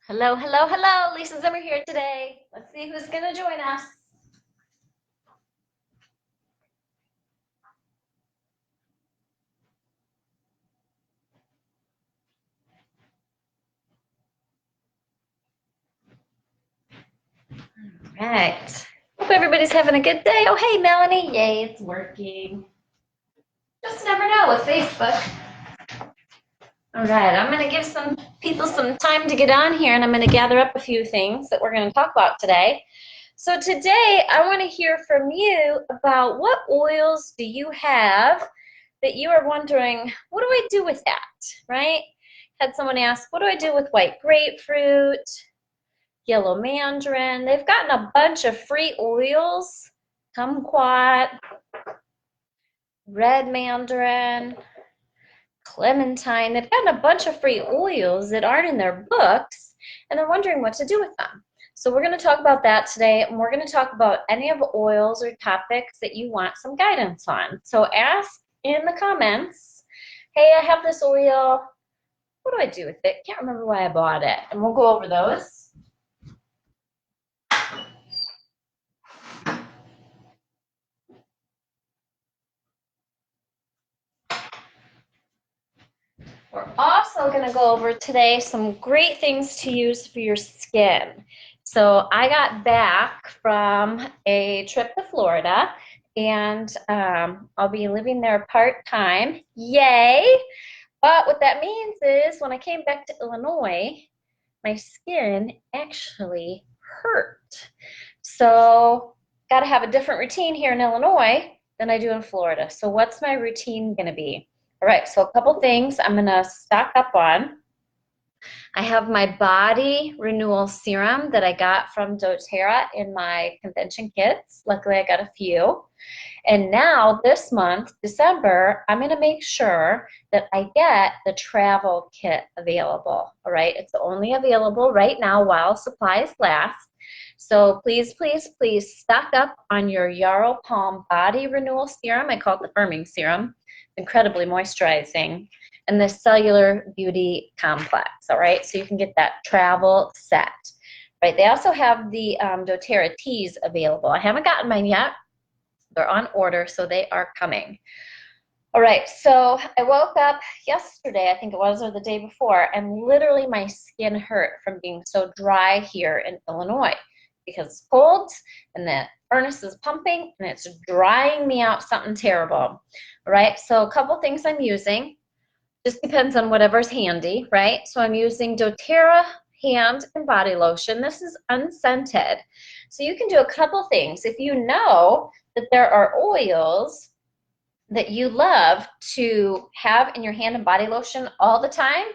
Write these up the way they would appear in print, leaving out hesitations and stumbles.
Hello, hello, hello. Lisa Zimmer here today. Let's see who's going to join us. All right. Hope everybody's having a good day. Oh, hey, Melanie. Yay, it's working. Just never know with Facebook. All right, I'm going to give some people some time to get on here, and I'm going to gather up a few things that we're going to talk about today. So today, I want to hear from you about what oils do you have that you are wondering, what do I do with that, right? Had someone ask, what do I do with white grapefruit, yellow mandarin? They've gotten a bunch of free oils, kumquat, red mandarin, clementine. They've gotten a bunch of free oils that aren't in their books, and they're wondering what to do with them. So we're going to talk about that today, and we're going to talk about any of the oils or topics that you want some guidance on. So ask in the comments, hey, I have this oil. What do I do with it? Can't remember why I bought it. And we'll go over those. We're also going to go over today some great things to use for your skin. So I got back from a trip to Florida, and I'll be living there part-time. Yay! But what that means is when I came back to Illinois, my skin actually hurt. So got to have a different routine here in Illinois than I do in Florida. So what's my routine going to be? All right, so a couple things I'm going to stock up on. I have my body renewal serum that I got from doTERRA in my convention kits. Luckily, I got a few. And now this month, December, I'm going to make sure that I get the travel kit available. All right, it's only available right now while supplies last. So please, please, please stock up on your Yarrow Palm Body Renewal Serum. I call it the firming serum. Incredibly moisturizing, and the Cellular Beauty Complex. All right, so you can get that travel set. Right, they also have the doTERRA teas available. I haven't gotten mine yet. They're on order, so they are coming. All right, so I woke up yesterday, I think it was, or the day before, and literally my skin hurt from being so dry here in Illinois because it's cold and the furnace is pumping and it's drying me out something terrible. All right, so a couple things I'm using. Just depends on whatever's handy, right? So I'm using doTERRA hand and body lotion. This is unscented. So you can do a couple things. If you know that there are oils that you love to have in your hand and body lotion all the time,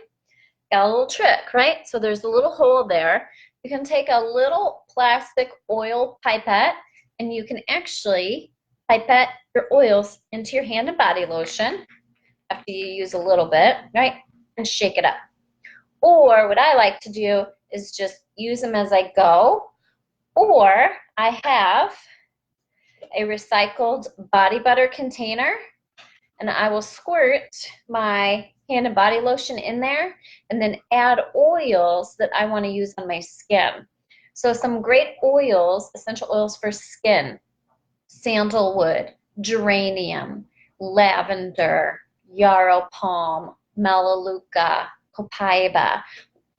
got a little trick, right? So there's a little hole there. You can take a little plastic oil pipette and you can actually pipette your oils into your hand and body lotion after you use a little bit, right? And shake it up. Or what I like to do is just use them as I go. Or I have a recycled body butter container, and I will squirt my hand and body lotion in there and then add oils that I want to use on my skin. So some great oils, essential oils for skin: sandalwood, geranium, lavender, yarrow palm, melaleuca, copaiba,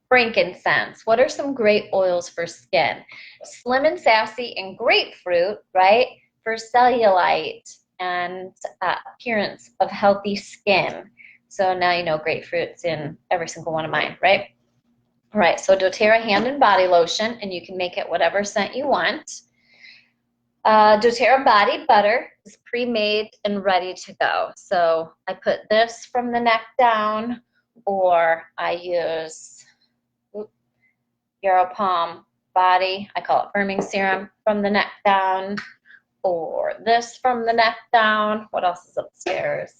frankincense. What are some great oils for skin? Slim and Sassy and grapefruit, right, for cellulite and appearance of healthy skin. So now you know grapefruit's in every single one of mine, right? All right, so doTERRA hand and body lotion, and you can make it whatever scent you want. doTERRA body butter is pre-made and ready to go. So I put this from the neck down, or I use Yarrow Palm body, I call it firming serum, from the neck down, or this from the neck down. What else is upstairs?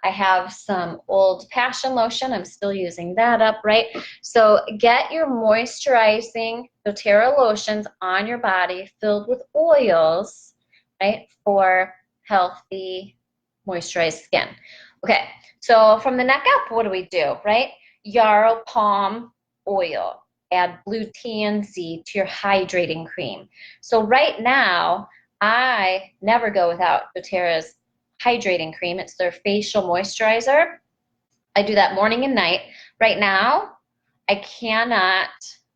I have some Old Passion lotion. I'm still using that up, right? So get your moisturizing doTERRA lotions on your body filled with oils, right, for healthy, moisturized skin. Okay, so from the neck up, what do we do, right? Yarrow Palm oil. add blue TNZ to your hydrating cream. So right now, I never go without doTERRA's hydrating cream. It's their facial moisturizer. I do that morning and night. Right now, I cannot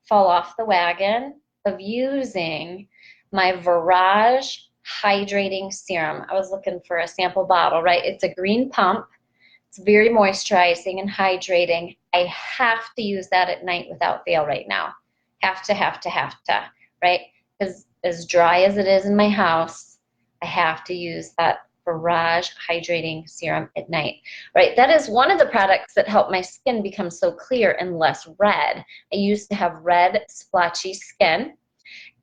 fall off the wagon of using my Virage hydrating serum. I was looking for a sample bottle, right? It's a green pump. It's very moisturizing and hydrating. I have to use that at night without fail right now. Have to, right? Because as dry as it is in my house, I have to use that Virage hydrating serum at night, right? That is one of the products that help my skin become so clear and less red. I used to have red, splotchy skin,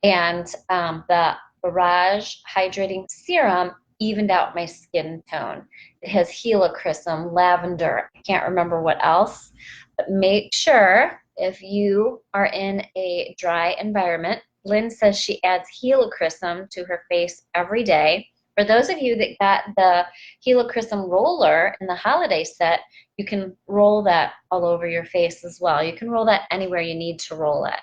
and the Virage hydrating serum evened out my skin tone. It has helichrysum, lavender, I can't remember what else, but make sure if you are in a dry environment, Lynn says she adds helichrysum to her face every day. For those of you that got the helichrysum roller in the holiday set, you can roll that all over your face as well. You can roll that anywhere you need to roll it,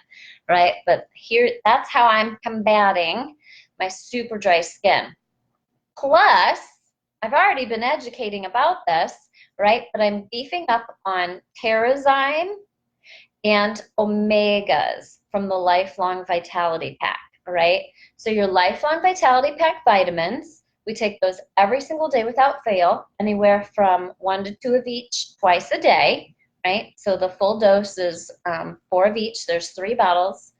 right? But here, that's how I'm combating my super dry skin. Plus, I've already been educating about this, right? But I'm beefing up on Terrazyme and omegas from the Lifelong Vitality Pack, right? So your Lifelong Vitality Pack vitamins, we take those every single day without fail, anywhere from 1 to 2 of each twice a day, right? So the full dose is 4 of each. There's 3 bottles.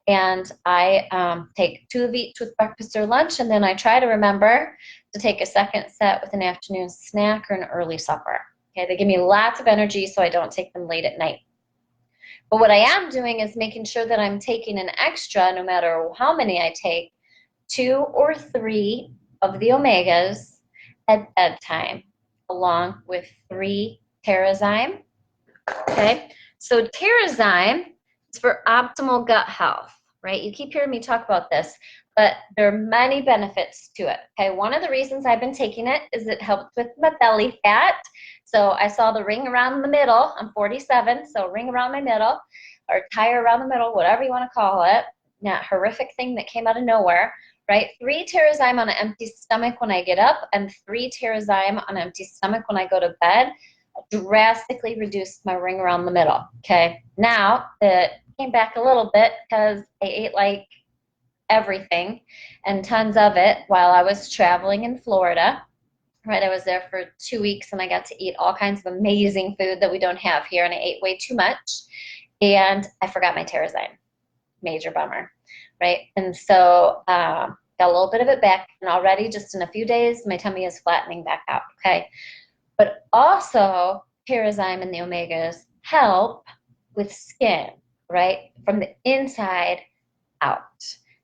And I take 2 of each with breakfast or lunch, and then I try to remember to take a second set with an afternoon snack or an early supper. Okay, they give me lots of energy, so I don't take them late at night. But what I am doing is making sure that I'm taking an extra, no matter how many I take, 2 or 3 of the omegas at bedtime, along with 3 Terrazyme. Okay, so Terrazyme is for optimal gut health, right? You keep hearing me talk about this, but there are many benefits to it. Okay, one of the reasons I've been taking it is it helps with my belly fat. So I saw the ring around the middle. I'm 47, so ring around my middle, or tire around the middle, whatever you want to call it. That horrific thing that came out of nowhere, right? 3 Terrazyme on an empty stomach when I get up, and 3 Terrazyme on an empty stomach when I go to bed. Drastically reduced my ring around the middle. Okay, now it came back a little bit because I ate like everything and tons of it while I was traveling in Florida. Right, I was there for 2 weeks and I got to eat all kinds of amazing food that we don't have here, and I ate way too much, and I forgot my Terrazyme. Major bummer, right? And so got a little bit of it back, and already just in a few days my tummy is flattening back out. Okay, but also Terrazyme and the omegas help with skin, right? From the inside out.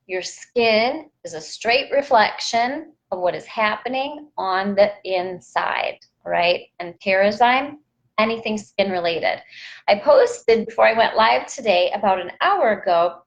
Your skin is a straight reflection of what is happening on the inside, right? And Terrazyme, anything skin related. I posted before I went live today about an hour ago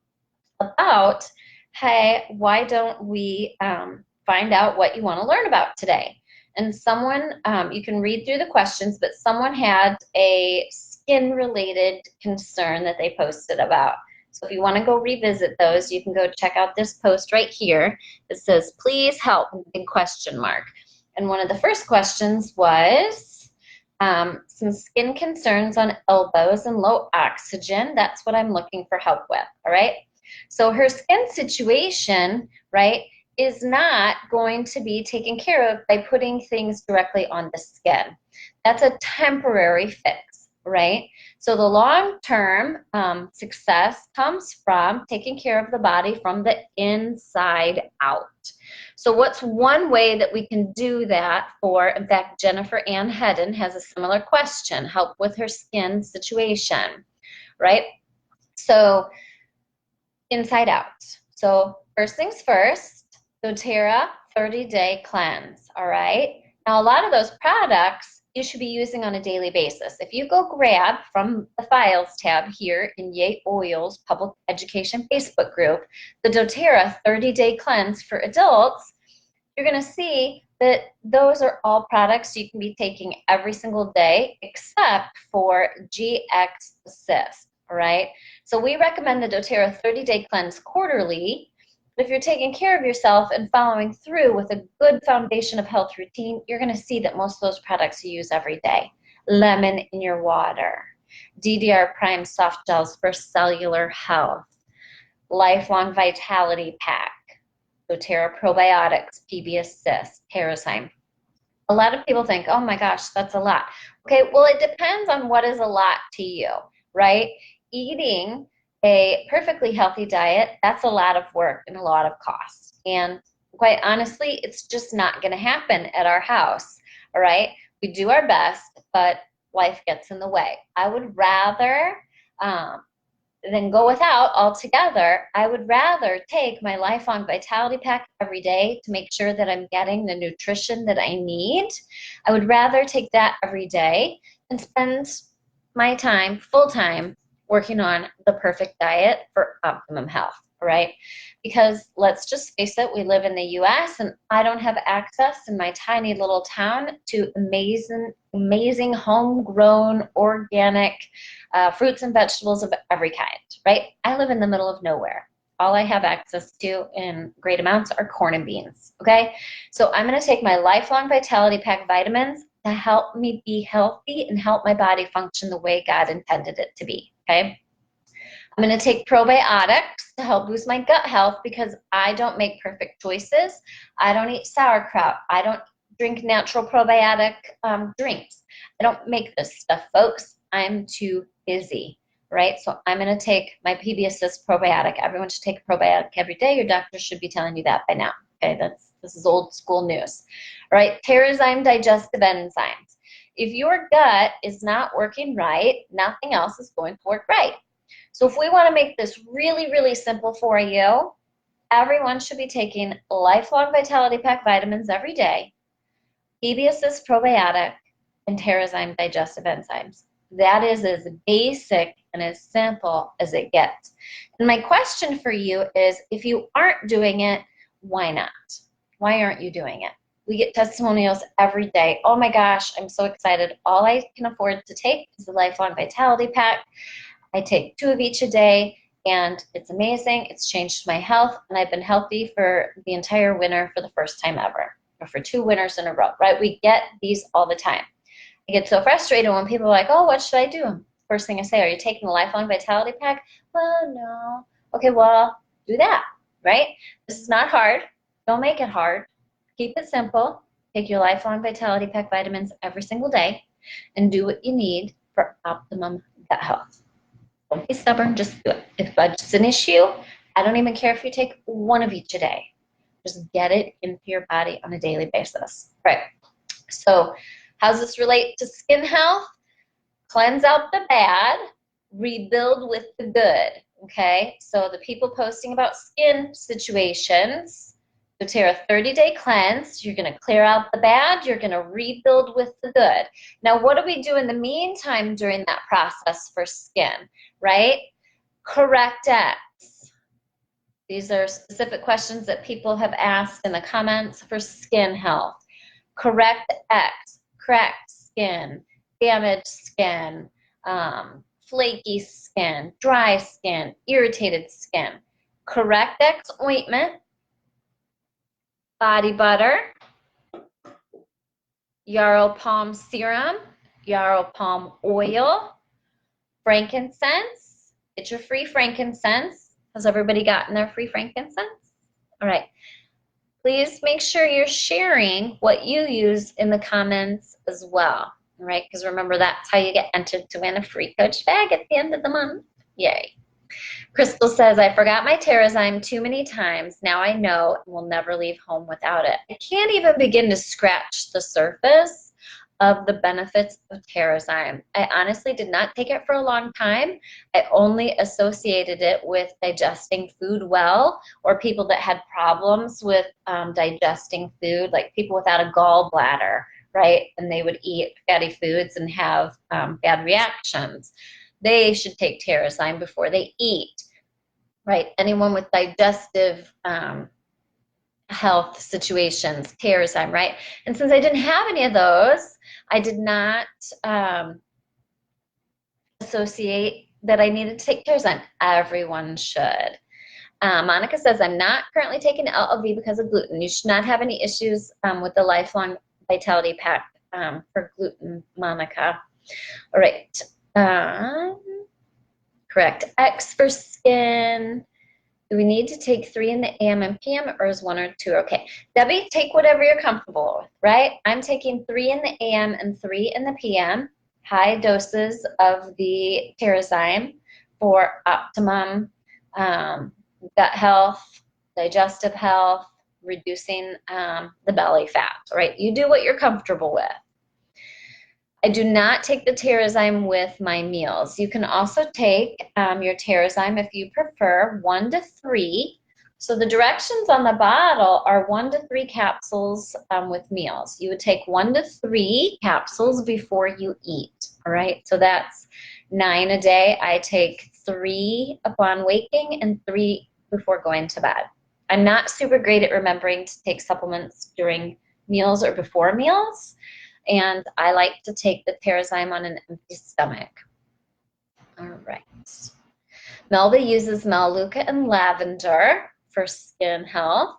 about, hey, why don't we find out what you want to learn about today? And someone, you can read through the questions, but someone had a skin-related concern that they posted about. So if you want to go revisit those, you can go check out this post right here. It says, please help, big question mark. And one of the first questions was some skin concerns on elbows and low oxygen. That's what I'm looking for help with, all right? So her skin situation, right, is not going to be taken care of by putting things directly on the skin. That's a temporary fix, right? So the long-term success comes from taking care of the body from the inside out. So what's one way that we can do that for, in fact, Jennifer Ann Hedden has a similar question, help with her skin situation, right? So inside out. So first things first, doTERRA 30-day cleanse, all right? Now a lot of those products you should be using on a daily basis. If you go grab from the files tab here in Yayoils Public Education Facebook group, the doTERRA 30-day cleanse for adults, you're gonna see that those are all products you can be taking every single day except for GX Assist, all right? So we recommend the doTERRA 30-day cleanse quarterly. But if you're taking care of yourself and following through with a good foundation of health routine, you're going to see that most of those products you use every day. Lemon in your water, DDR Prime soft gels for cellular health, lifelong vitality pack, doTERRA probiotics, PB Assist, Terrazyme. A lot of people think, oh my gosh, that's a lot. Okay, well, it depends on what is a lot to you, right? Eating a perfectly healthy diet, that's a lot of work and a lot of cost. And quite honestly, it's just not going to happen at our house, all right? We do our best, but life gets in the way. I would rather than go without altogether. I would rather take my lifelong vitality pack every day to make sure that I'm getting the nutrition that I need. I would rather take that every day and spend my time, full time, working on the perfect diet for optimum health, right? Because let's just face it, we live in the US and I don't have access in my tiny little town to amazing homegrown organic fruits and vegetables of every kind, right? I live in the middle of nowhere. All I have access to in great amounts are corn and beans, okay? So I'm gonna take my lifelong vitality pack vitamins to help me be healthy and help my body function the way God intended it to be, okay? I'm going to take probiotics to help boost my gut health because I don't make perfect choices. I don't eat sauerkraut. I don't drink natural probiotic drinks. I don't make this stuff, folks. I'm too busy, right? So I'm going to take my PB Assist probiotic. Everyone should take a probiotic every day. Your doctor should be telling you that by now, okay? This is old school news. All right, Terrazyme digestive enzymes. If your gut is not working right, nothing else is going to work right. So if we want to make this really, really simple for you, everyone should be taking lifelong vitality pack vitamins every day, PB Assist probiotic, and Terrazyme digestive enzymes. That is as basic and as simple as it gets. And my question for you is, if you aren't doing it, why not? Why aren't you doing it? We get testimonials every day. Oh my gosh, I'm so excited. All I can afford to take is the lifelong vitality pack. I take 2 of each a day, and it's amazing. It's changed my health, and I've been healthy for the entire winter for the first time ever, or for 2 winters in a row, right? We get these all the time. I get so frustrated when people are like, oh, what should I do? First thing I say, are you taking the lifelong vitality pack? Well, no. Okay, well, do that, right? This is not hard. Don't make it hard. Keep it simple. Take your lifelong vitality pack vitamins every single day and do what you need for optimum gut health. Don't be stubborn, just do it. If budget's an issue, I don't even care if you take 1 of each a day. Just get it into your body on a daily basis. Right. So how does this relate to skin health? Cleanse out the bad, rebuild with the good. Okay, so the people posting about skin situations, doTERRA 30-day cleanse, you're going to clear out the bad, you're going to rebuild with the good. Now, what do we do in the meantime during that process for skin, right? Correct X. These are specific questions that people have asked in the comments for skin health. Correct X, cracked skin, damaged skin, flaky skin, dry skin, irritated skin. Correct X ointment, body butter, yarrow palm serum, yarrow palm oil, frankincense. Get your free frankincense. Has everybody gotten their free frankincense? All right. Please make sure you're sharing what you use in the comments as well. All right, because remember, that's how you get entered to win a free Coach bag at the end of the month. Yay. Crystal says, I forgot my Terrazyme too many times. Now I know and will never leave home without it. I can't even begin to scratch the surface of the benefits of Terrazyme. I honestly did not take it for a long time. I only associated it with digesting food well, or people that had problems with digesting food, like people without a gallbladder, right? And they would eat fatty foods and have bad reactions. They should take Terrazyme before they eat, right? Anyone with digestive health situations, Terrazyme, right? And since I didn't have any of those, I did not associate that I needed to take Terrazyme. Everyone should. Monica says, I'm not currently taking LLV because of gluten. You should not have any issues with the Lifelong Vitality Pack for gluten, Monica. All right. Correct. X for skin. Do we need to take 3 in the AM and PM, or is 1 or 2? Okay. Debbie, take whatever you're comfortable with, right? I'm taking 3 in the AM and 3 in the PM, high doses of the Terrazyme for optimum gut health, digestive health, reducing the belly fat, right? You do what you're comfortable with. I do not take the Terrazyme with my meals. You can also take your Terrazyme, if you prefer, 1 to 3. So the directions on the bottle are 1 to 3 capsules with meals. You would take 1 to 3 capsules before you eat, all right? So that's 9 a day. I take 3 upon waking and 3 before going to bed. I'm not super great at remembering to take supplements during meals or before meals. And I like to take the Terrazyme on an empty stomach. All right. Melba uses Melaleuca and lavender for skin health.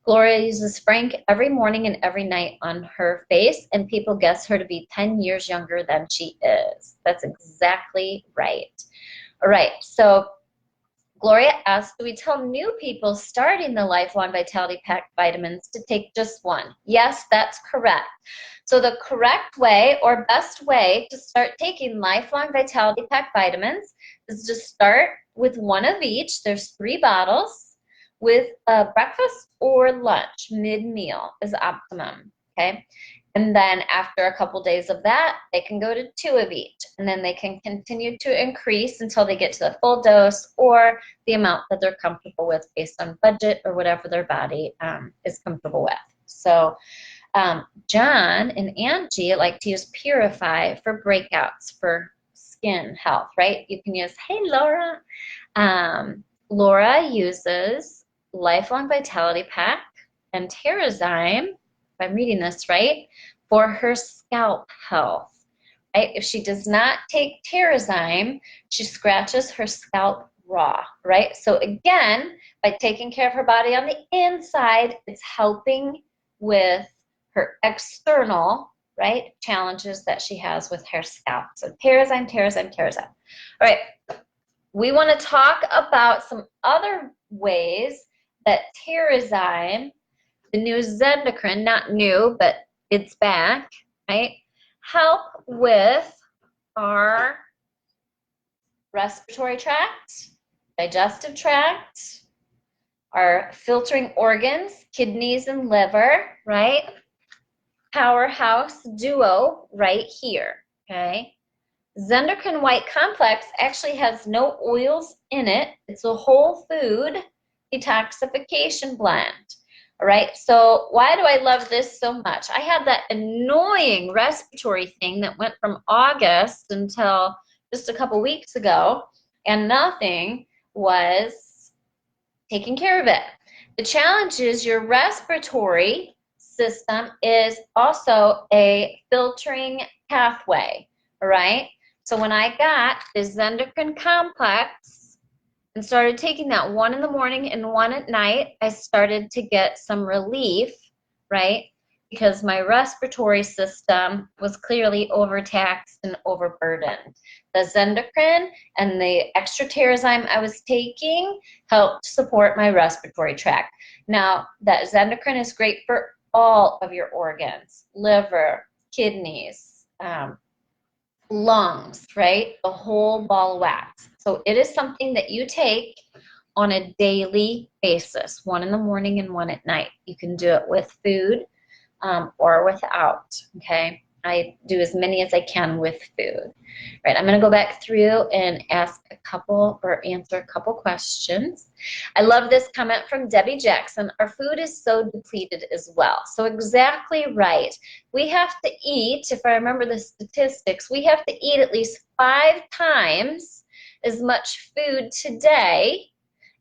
Gloria uses Frank every morning and every night on her face, and people guess her to be 10 years younger than she is. That's exactly right. All right. So Gloria asked, do we tell new people starting the Lifelong Vitality Pack vitamins to take just 1? Yes, that's correct. So the correct way or best way to start taking Lifelong Vitality Pack vitamins is to start with 1 of each. There's 3 bottles with breakfast or lunch. Mid-meal is optimum, okay? And then after a couple days of that, they can go to 2 of each. And then they can continue to increase until they get to the full dose or the amount that they're comfortable with based on budget or whatever their body is comfortable with. So John and Angie like to use Purify for breakouts for skin health, right? You can use, hey, Laura. Laura uses Lifelong Vitality Pack and Terrazyme, if I'm reading this right, for her scalp health, right? If she does not take Terrazyme, she scratches her scalp raw, right? So again, by taking care of her body on the inside, it's helping with her external, right, challenges that she has with her scalp. So Terrazyme, Terrazyme, Terrazyme. All right, we want to talk about some other ways that Terrazyme, the new Zendocrine, not new, but it's back, right, help with our respiratory tract, digestive tract, our filtering organs, kidneys and liver, right? Powerhouse duo right here, okay? Zendocrine White Complex actually has no oils in it. It's a whole food detoxification blend. All right, so why do I love this so much? I had that annoying respiratory thing that went from August until just a couple weeks ago, and nothing was taking care of it. The challenge is your respiratory system is also a filtering pathway, all right? So when I got the Zendocrine Complex and started taking that 1 in the morning and 1 at night, I started to get some relief, right? Because my respiratory system was clearly overtaxed and overburdened. The Zendocrine and the extra Terrazyme I was taking helped support my respiratory tract. Now, that Zendocrine is great for all of your organs, liver, kidneys, lungs, right? The whole ball of wax. So it is something that you take on a daily basis, 1 in the morning and 1 at night. You can do it with food or without, okay? I do as many as I can with food. Right, I'm going to go back through and ask a couple or answer a couple questions. I love this comment from Debbie Jackson. Our food is so depleted as well. So exactly right. We have to eat, if I remember the statistics, we have to eat at least 5 times as much food today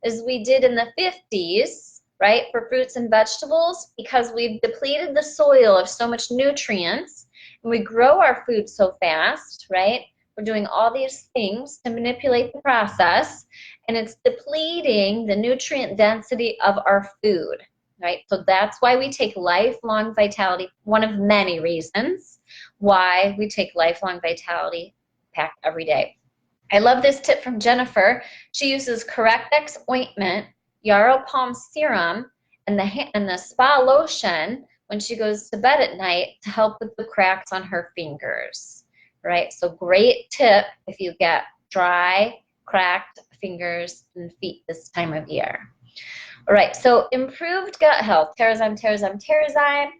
as we did in the 50s, right, for fruits and vegetables, because we've depleted the soil of so much nutrients. And we grow our food so fast, right? We're doing all these things to manipulate the process, and it's depleting the nutrient density of our food, right? So that's why we take Lifelong Vitality, one of many reasons why we take Lifelong Vitality Pack every day. I love this tip from Jennifer. She uses Correctex ointment, yarrow palm serum, and the spa lotion when she goes to bed at night to help with the cracks on her fingers, right? So great tip if you get dry, cracked fingers and feet this time of year. All right, so improved gut health, Terrazyme, Terrazyme, Terrazyme.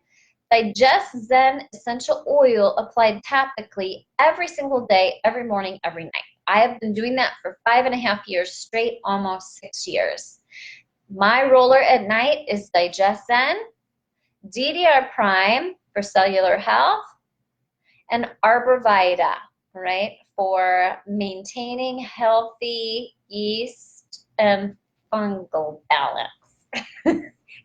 Digest Zen essential oil applied topically every single day, every morning, every night. I have been doing that for 5.5 years straight, almost 6 years. My roller at night is Digest Zen, DDR Prime for cellular health, and Arborvita, right, for maintaining healthy yeast and fungal balance.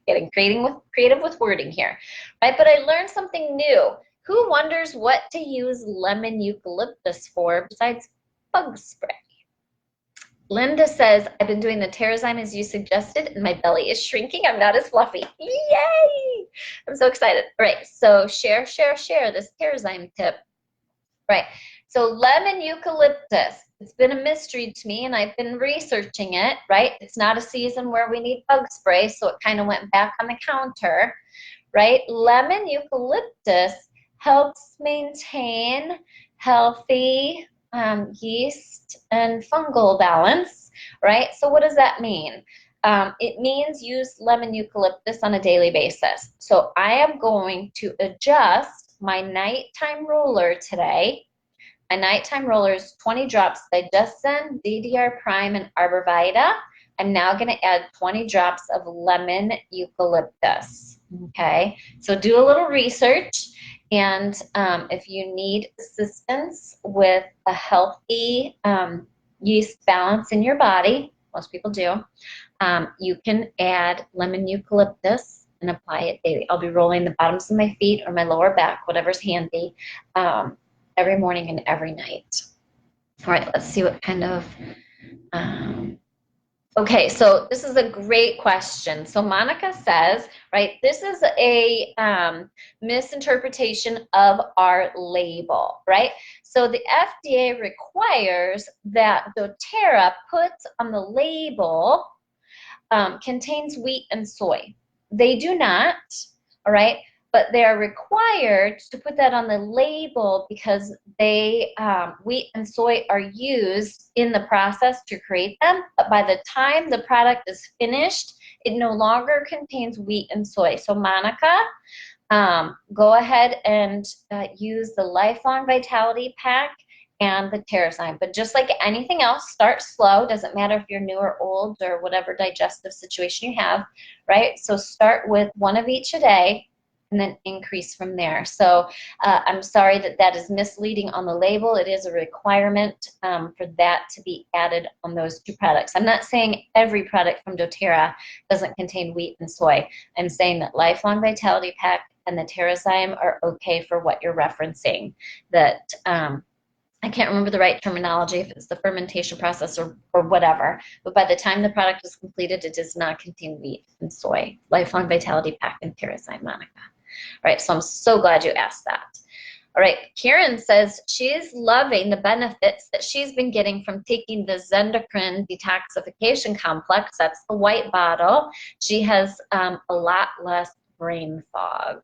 Getting creative with wording here, right? But I learned something new. Who wonders what to use lemon eucalyptus for besides bug spray? Linda says, I've been doing the Terrazyme as you suggested, and my belly is shrinking. I'm not as fluffy. Yay! I'm so excited. All right, so share this Terrazyme tip. Right, so lemon eucalyptus. It's been a mystery to me, and I've been researching it, right? It's not a season where we need bug spray, so it kind of went back on the counter, right? Lemon eucalyptus helps maintain healthy yeast and fungal balance, right? So what does that mean? It means use lemon eucalyptus on a daily basis. So I am going to adjust my nighttime roller today. My nighttime roller is 20 drops Digest Zen, DDR Prime, and Arborvita. I'm now going to add 20 drops of lemon eucalyptus. Okay, so do a little research, and if you need assistance with a healthy yeast balance in your body, most people do, you can add lemon eucalyptus and apply it daily. I'll be rolling the bottoms of my feet or my lower back, whatever's handy, every morning and every night. All right, let's see what kind of, okay, so this is a great question. So Monica says, right, this is a misinterpretation of our label, right? So the FDA requires that doTERRA puts on the label contains wheat and soy. They do not, all right? But they are required to put that on the label because they wheat and soy are used in the process to create them. But by the time the product is finished, it no longer contains wheat and soy. So Monica, go ahead and use the Lifelong Vitality Pack and the Terrazyme. But just like anything else, start slow. Doesn't matter if you're new or old or whatever digestive situation you have, right? So start with one of each a day, and then increase from there. So I'm sorry that that is misleading on the label. It is a requirement for that to be added on those two products. I'm not saying every product from doTERRA doesn't contain wheat and soy. I'm saying that Lifelong Vitality Pack and the Terrazyme are okay for what you're referencing. That I can't remember the right terminology, if it's the fermentation process or whatever, but by the time the product is completed, it does not contain wheat and soy. Lifelong Vitality Pack and Terrazyme, Monica. All right, so I'm so glad you asked that. All right, Karen says she's loving the benefits that she's been getting from taking the Zendocrine Detoxification Complex. That's the white bottle. She has a lot less brain fog.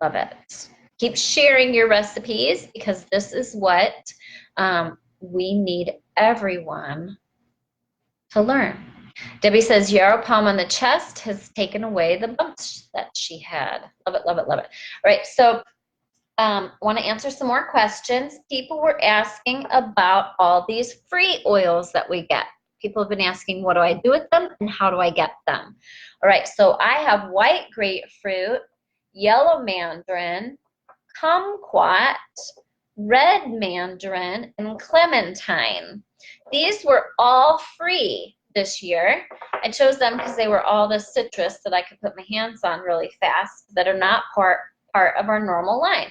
Love it. Keep sharing your recipes because this is what we need everyone to learn. Debbie says yarrow palm on the chest has taken away the bumps that she had. Love it, love it, love it. All right, so want to answer some more questions. People were asking about all these free oils that we get. People have been asking, what do I do with them and how do I get them? All right, so I have white grapefruit, yellow mandarin, kumquat, red mandarin, and clementine. These were all free this year. I chose them because they were all the citrus that I could put my hands on really fast that are not part of our normal line.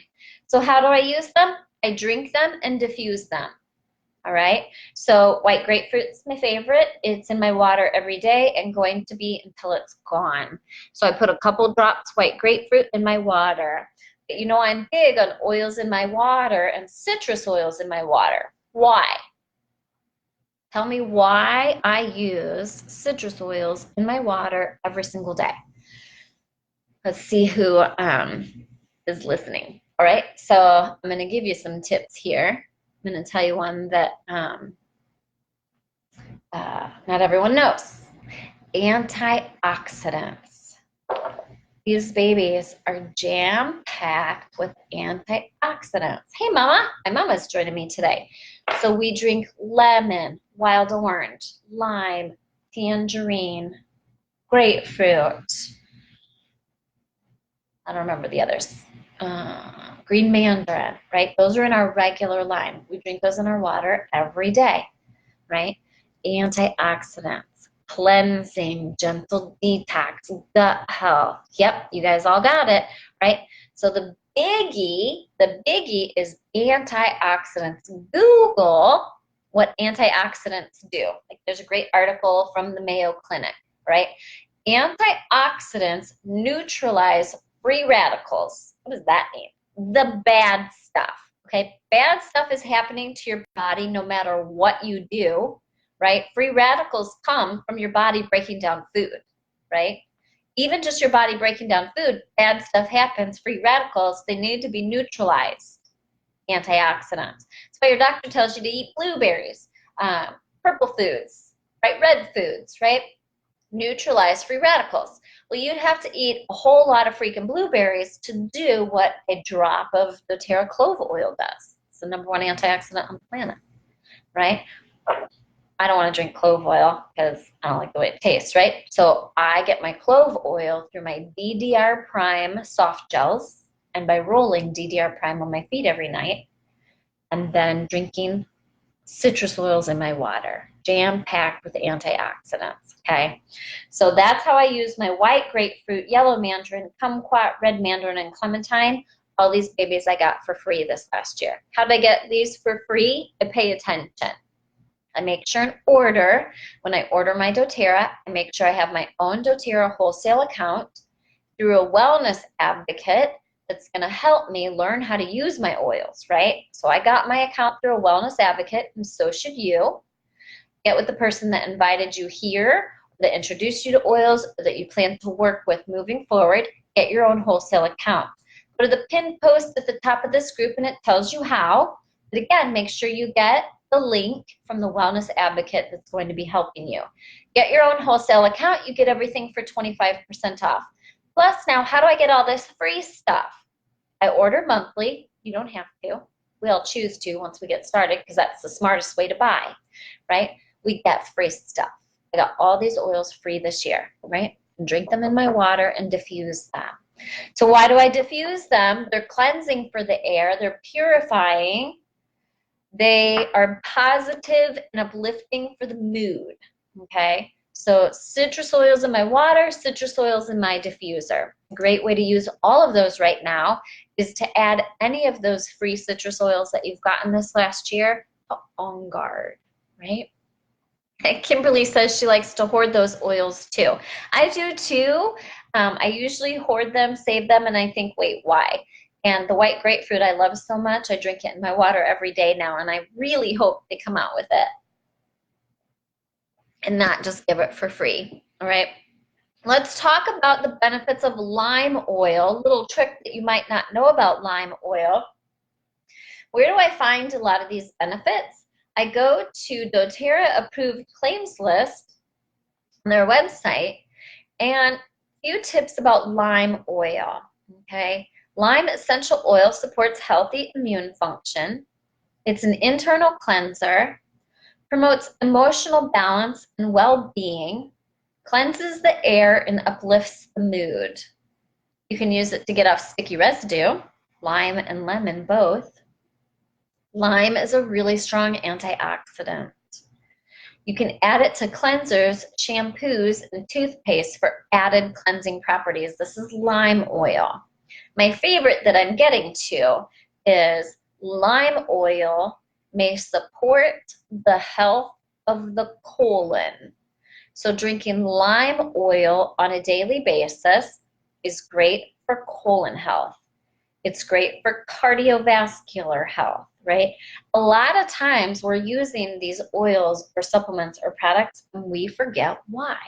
So how do I use them? I drink them and diffuse them. All right. So white grapefruit's my favorite. It's in my water every day and going to be until it's gone. So I put a couple drops white grapefruit in my water. But you know, I'm big on oils in my water and citrus oils in my water. Why? Tell me why I use citrus oils in my water every single day. Let's see who is listening. All right. So I'm going to give you some tips here. I'm going to tell you one that not everyone knows. Antioxidants. These babies are jam-packed with antioxidants. Hey, Mama. My Mama's joining me today. So we drink lemon, wild orange, lime, tangerine, grapefruit. I don't remember the others. Green mandarin, right? Those are in our regular line. We drink those in our water every day, right? Antioxidants, cleansing, gentle detox, gut health. Yep, you guys all got it, right? So the biggie is antioxidants. Google what antioxidants do. Like there's a great article from the Mayo Clinic, right? Antioxidants neutralize free radicals. What does that mean? The bad stuff, okay? Bad stuff is happening to your body no matter what you do, right? Free radicals come from your body breaking down food, right? Even just your body breaking down food, bad stuff happens. Free radicals, they need to be neutralized. Antioxidants. That's why your doctor tells you to eat blueberries, purple foods, right? Red foods, right? Neutralize free radicals. Well, you'd have to eat a whole lot of freaking blueberries to do what a drop of doTERRA clove oil does. It's the #1 antioxidant on the planet, right? I don't want to drink clove oil because I don't like the way it tastes, right? So I get my clove oil through my DDR Prime soft gels and by rolling DDR Prime on my feet every night and then drinking citrus oils in my water, jam-packed with antioxidants, okay? So that's how I use my white grapefruit, yellow mandarin, kumquat, red mandarin, and clementine. All these babies I got for free this last year. How did I get these for free? I pay attention. I make sure and order. When I order my doTERRA, I make sure I have my own doTERRA wholesale account through a wellness advocate that's going to help me learn how to use my oils, right? So I got my account through a wellness advocate, and so should you. Get with the person that invited you here, that introduced you to oils, or that you plan to work with moving forward. Get your own wholesale account. Go to the pinned post at the top of this group, and it tells you how. But again, make sure you get the link from the wellness advocate that's going to be helping you. Get your own wholesale account. You get everything for 25% off. Plus, now, how do I get all this free stuff? I order monthly. You don't have to. We all choose to once we get started because that's the smartest way to buy, right? We get free stuff. I got all these oils free this year, right? And drink them in my water and diffuse them. So why do I diffuse them? They're cleansing for the air. They're purifying. They are positive and uplifting for the mood, okay? So citrus oils in my water, citrus oils in my diffuser. A great way to use all of those right now is to add any of those free citrus oils that you've gotten this last year to On Guard, right? And Kimberly says she likes to hoard those oils too. I do too. I usually hoard them, save them, and I think, wait, why? And the white grapefruit I love so much, I drink it in my water every day now, and I really hope they come out with it and not just give it for free, all right? Let's talk about the benefits of lime oil, a little trick that you might not know about lime oil. Where do I find a lot of these benefits? I go to doTERRA approved claims list on their website, and a few tips about lime oil, okay? Lime essential oil supports healthy immune function. It's an internal cleanser, promotes emotional balance and well-being, cleanses the air, and uplifts the mood. You can use it to get off sticky residue, lime and lemon both. Lime is a really strong antioxidant. You can add it to cleansers, shampoos, and toothpaste for added cleansing properties. This is lime oil. My favorite that I'm getting to is Lime oil may support the health of the colon. So drinking lime oil on a daily basis is great for colon health. It's great for cardiovascular health, right? A lot of times we're using these oils or supplements or products and we forget why.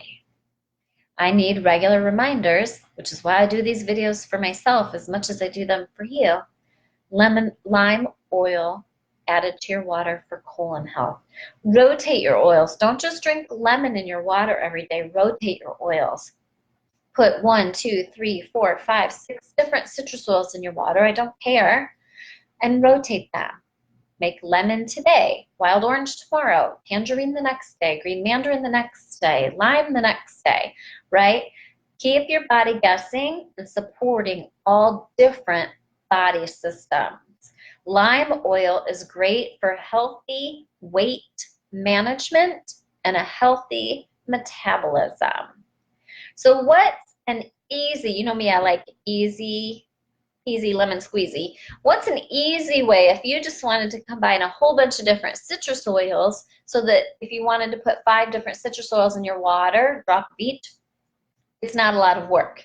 I need regular reminders, which is why I do these videos for myself as much as I do them for you. Lime oil added to your water for colon health. Rotate your oils. Don't just drink lemon in your water every day. Rotate your oils. Put 1, 2, 3, 4, 5, 6 different citrus oils in your water. I don't care. And rotate them. Make lemon today, wild orange tomorrow, tangerine the next day, green mandarin the next day, lime the next day, right? Keep your body guessing and supporting all different body systems. Lime oil is great for healthy weight management and a healthy metabolism. So what's an easy, you know me, I like easy lemon squeezy. What's an easy way if you just wanted to combine a whole bunch of different citrus oils so that if you wanted to put 5 different citrus oils in your water, drop a beat, it's not a lot of work.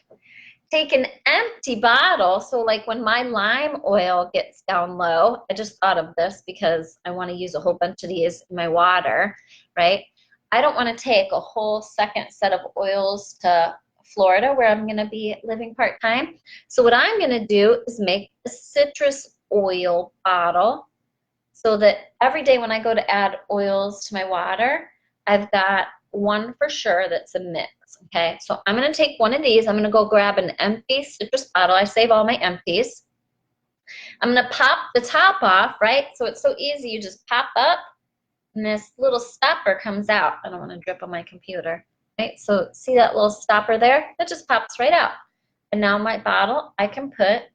Take an empty bottle, so like when my lime oil gets down low, I just thought of this because I want to use a whole bunch of these in my water, right? I don't want to take a whole second set of oils to Florida where I'm going to be living part-time. So what I'm going to do is make a citrus oil bottle so that every day when I go to add oils to my water, I've got one for sure that's a mix. Okay, so I'm going to take one of these. I'm going to go grab an empty citrus bottle. I save all my empties. I'm going to pop the top off, right? So it's so easy. You just pop up and this little stopper comes out. I don't want to drip on my computer. Right, so see that little stopper there? That just pops right out. And now my bottle, I can put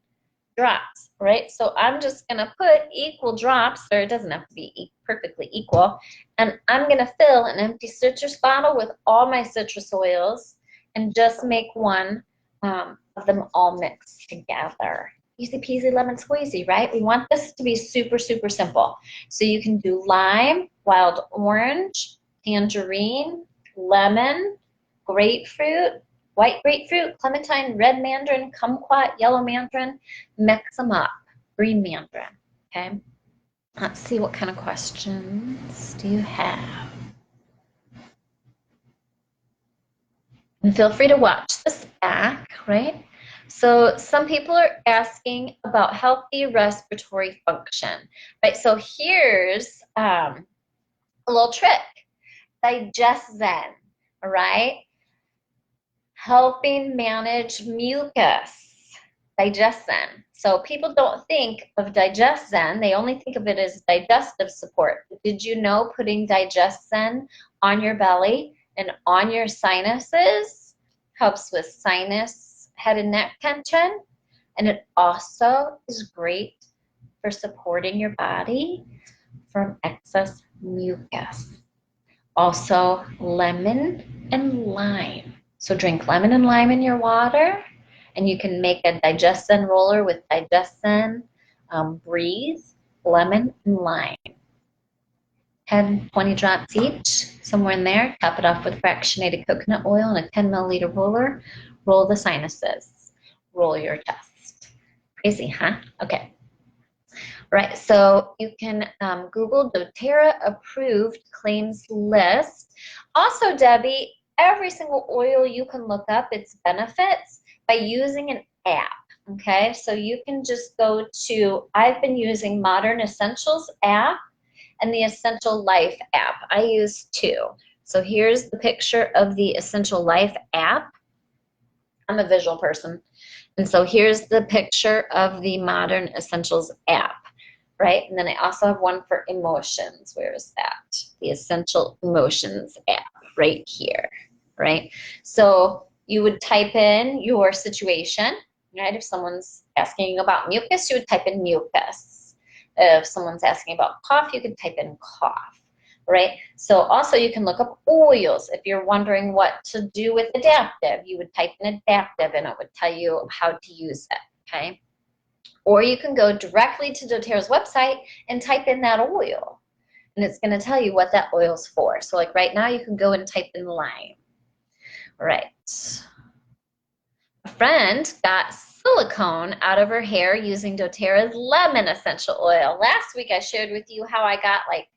drops, right? So I'm just going to put equal drops, or it doesn't have to be perfectly equal. And I'm going to fill an empty citrus bottle with all my citrus oils and just make one of them all mixed together. Easy peasy lemon squeezy, right? We want this to be super, super simple. So you can do lime, wild orange, tangerine, lemon, grapefruit, white grapefruit, clementine, red mandarin, kumquat, yellow mandarin, mix them up, green mandarin, okay? Let's see, what kind of questions do you have? And feel free to watch this back, right? So some people are asking about healthy respiratory function, right? So here's a little trick. Digestion, all right? Helping manage mucus, digestion. So people don't think of digestion, they only think of it as digestive support. Did you know putting digestion on your belly and on your sinuses helps with sinus, head and neck tension? And it also is great for supporting your body from excess mucus. Also, lemon and lime. So drink lemon and lime in your water, and you can make a digestion roller with digestion, breathe, lemon, and lime. 10, 20 drops each, somewhere in there. Top it off with fractionated coconut oil and a 10 milliliter roller. Roll the sinuses. Roll your chest. Crazy, huh? Okay. Right, so you can Google doTERRA approved claims list. Also, Debbie, every single oil you can look up its benefits by using an app, okay? So you can just go to, I've been using Modern Essentials app and the Essential Life app. I use 2. So here's the picture of the Essential Life app. I'm a visual person. And so here's the picture of the Modern Essentials app. Right? And then I also have one for emotions. Where is that? The Essential Emotions app right here, right? So you would type in your situation, right? If someone's asking about mucus, you would type in mucus. If someone's asking about cough, you could type in cough, right? So also you can look up oils. If you're wondering what to do with adaptive, you would type in adaptive and it would tell you how to use it, okay? Or you can go directly to doTERRA's website and type in that oil. And it's going to tell you what that oil's for. So like right now you can go and type in lime. All right. A friend got silicone out of her hair using doTERRA's lemon essential oil. Last week I shared with you how I got like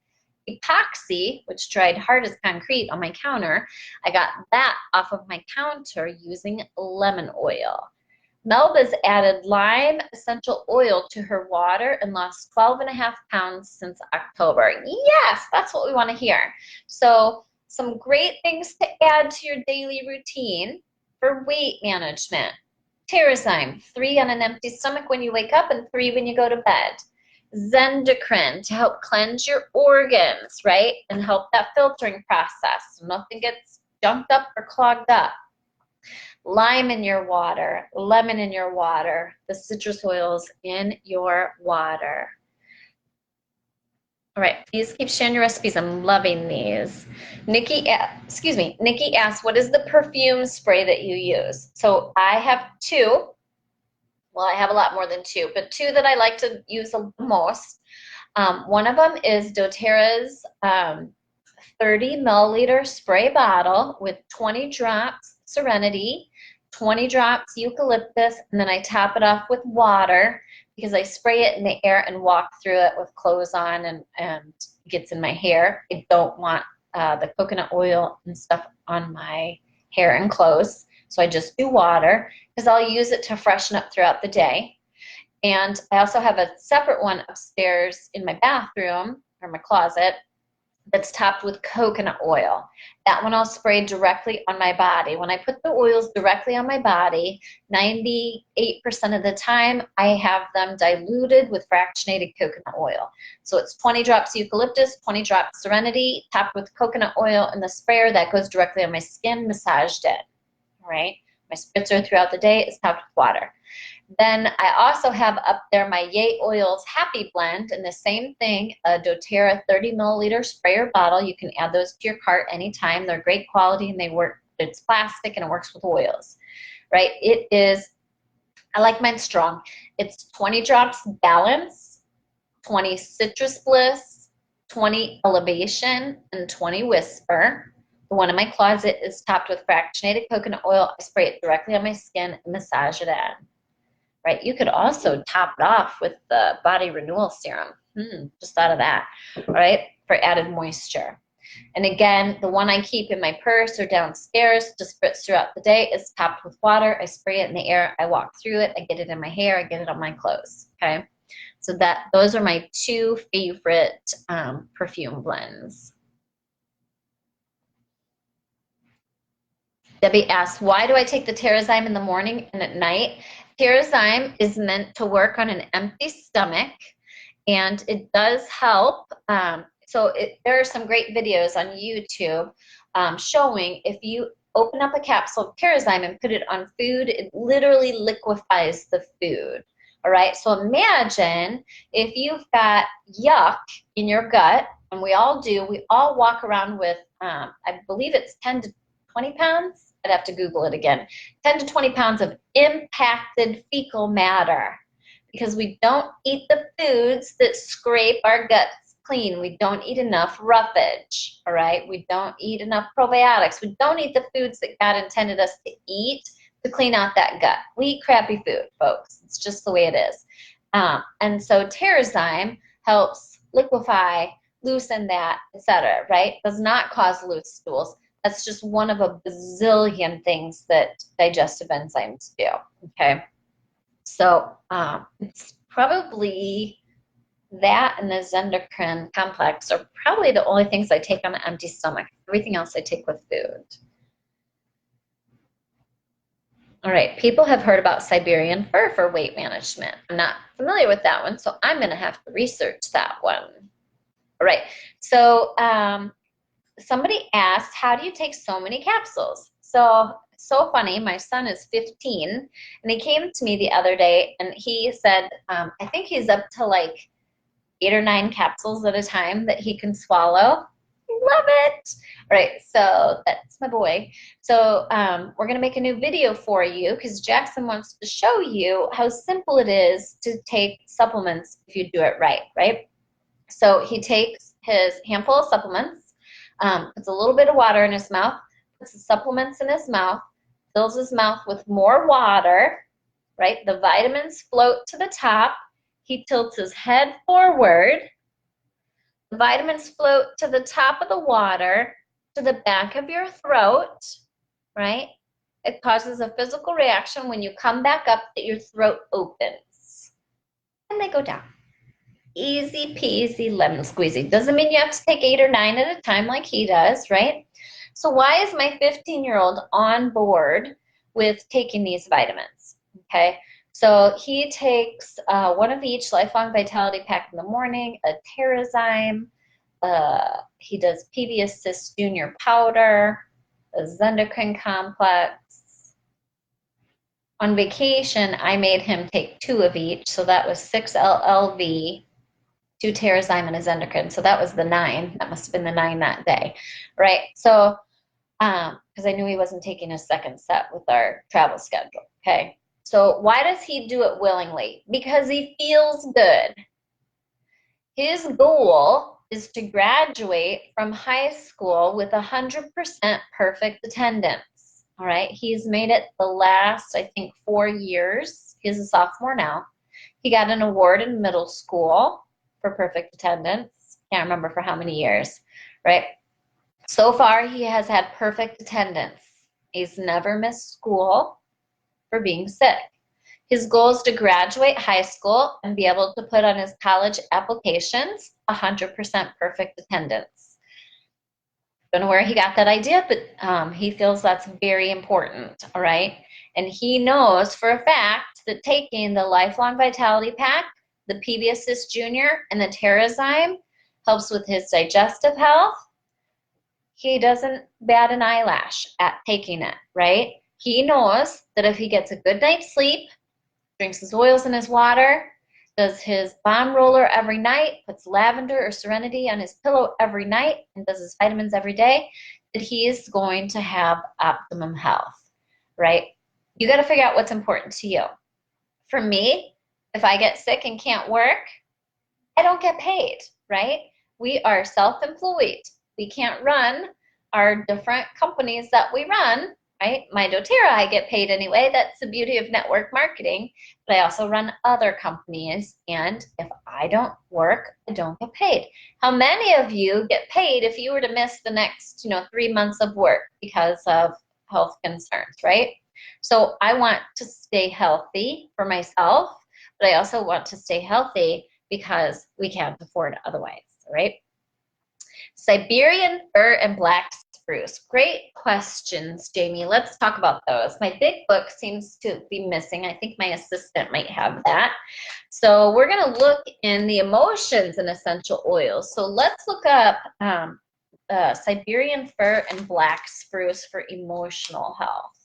epoxy, which dried hard as concrete on my counter. I got that off of my counter using lemon oil. Melba's added lime essential oil to her water and lost 12.5 pounds since October. Yes, that's what we want to hear. So some great things to add to your daily routine for weight management. Terrazyme, 3 on an empty stomach when you wake up and 3 when you go to bed. Zendocrine to help cleanse your organs, right? And help that filtering process so nothing gets junked up or clogged up. Lime in your water, lemon in your water, the citrus oils in your water. All right, please keep sharing your recipes. I'm loving these. Nikki asked, what is the perfume spray that you use? So I have 2. Well, I have a lot more than 2, but 2 that I like to use the most. One of them is doTERRA's 30 milliliter spray bottle with 20 drops Serenity, 20 drops eucalyptus, and then I top it off with water because I spray it in the air and walk through it with clothes on and it gets in my hair. I don't want the coconut oil and stuff on my hair and clothes, so I just do water because I'll use it to freshen up throughout the day. And I also have a separate one upstairs in my bathroom or my closet that's topped with coconut oil. That one I'll spray directly on my body. When I put the oils directly on my body, 98% of the time I have them diluted with fractionated coconut oil. So it's 20 drops eucalyptus, 20 drops Serenity, topped with coconut oil in the sprayer that goes directly on my skin, massaged in. All right. My spritzer throughout the day is topped with water. Then I also have up there my yayoils Happy Blend, and the same thing, a doTERRA 30 milliliter sprayer bottle. You can add those to your cart anytime. They're great quality and they work. It's plastic and it works with oils, right? It is, I like mine strong. It's 20 drops Balance, 20 Citrus Bliss, 20 Elevation, and 20 Whisper. The one in my closet is topped with fractionated coconut oil. I spray it directly on my skin and massage it in. Right, you could also top it off with the Body Renewal Serum. Just thought of that, all right, for added moisture. And again, the one I keep in my purse or downstairs to spritz throughout the day is topped with water. I spray it in the air. I walk through it. I get it in my hair. I get it on my clothes, okay? So those are my 2 favorite perfume blends. Debbie asks, why do I take the Terrazyme in the morning and at night? Terrazyme is meant to work on an empty stomach, and it does help. There are some great videos on YouTube showing if you open up a capsule of Terrazyme and put it on food, it literally liquefies the food. All right, so imagine if you've got yuck in your gut, and we all do. We all walk around with, I believe it's 10 to 20 pounds. I'd have to Google it again. 10 to 20 pounds of impacted fecal matter because we don't eat the foods that scrape our guts clean. We don't eat enough roughage, all right? We don't eat enough probiotics. We don't eat the foods that God intended us to eat to clean out that gut. We eat crappy food, folks. It's just the way it is. And so Terrazyme helps liquefy, loosen that, etc., right? Does not cause loose stools. That's just one of a bazillion things that digestive enzymes do, okay? So it's probably that and the Zendocrine complex are probably the only things I take on an empty stomach. Everything else I take with food. All right, people have heard about Siberian fir for weight management. I'm not familiar with that one, so I'm gonna have to research that one. All right, so somebody asked, how do you take so many capsules? So funny, my son is 15, and he came to me the other day, and he said, I think he's up to like 8 or 9 capsules at a time that he can swallow. Love it. All right, so that's my boy. So we're gonna make a new video for you because Jackson wants to show you how simple it is to take supplements if you do it right, right? So he takes his handful of supplements, puts a little bit of water in his mouth, puts the supplements in his mouth, fills his mouth with more water, right? The vitamins float to the top. He tilts his head forward. The vitamins float to the top of the water, to the back of your throat, right? It causes a physical reaction when you come back up that your throat opens. And they go down. Easy peasy lemon squeezy. Doesn't mean you have to take 8 or 9 at a time like he does, right? So why is my 15-year-old on board with taking these vitamins? Okay, so he takes one of each Lifelong Vitality Pack in the morning, a Terrazyme, he does PV Assist Junior Powder, a Zendocrine Complex. On vacation, I made him take 2 of each, so that was 6 LLV, 2 Terrazyme and a Zendocrine. So that was the 9. That must have been the 9 that day, right? So, because I knew he wasn't taking a second set with our travel schedule, okay? So why does he do it willingly? Because he feels good. His goal is to graduate from high school with 100% perfect attendance, all right? He's made it the last, I think, 4 years. He's a sophomore now. He got an award in middle school for perfect attendance. Can't remember for how many years, right? So far, he has had perfect attendance. He's never missed school for being sick. His goal is to graduate high school and be able to put on his college applications 100% perfect attendance. Don't know where he got that idea, but he feels that's very important, all right? And he knows for a fact that taking the Lifelong Vitality Pack, the PV Assist Junior, and the Terrazyme helps with his digestive health. He doesn't bat an eyelash at taking it, right? He knows that if he gets a good night's sleep, drinks his oils in his water, does his balm roller every night, puts lavender or serenity on his pillow every night, and does his vitamins every day, that he is going to have optimum health, right? You got to figure out what's important to you. For me, if I get sick and can't work, I don't get paid, right? We are self-employed. We can't run our different companies that we run, right? My doTERRA, I get paid anyway. That's the beauty of network marketing. But I also run other companies, and if I don't work, I don't get paid. How many of you get paid if you were to miss the next, 3 months of work because of health concerns, right? So I want to stay healthy for myself, but I also want to stay healthy because we can't afford it otherwise, right? Siberian fir and black spruce. Great questions, Jamie. Let's talk about those. My big book seems to be missing. I think my assistant might have that. So we're going to look in the emotions and essential oils. So let's look up Siberian fir and black spruce for emotional health.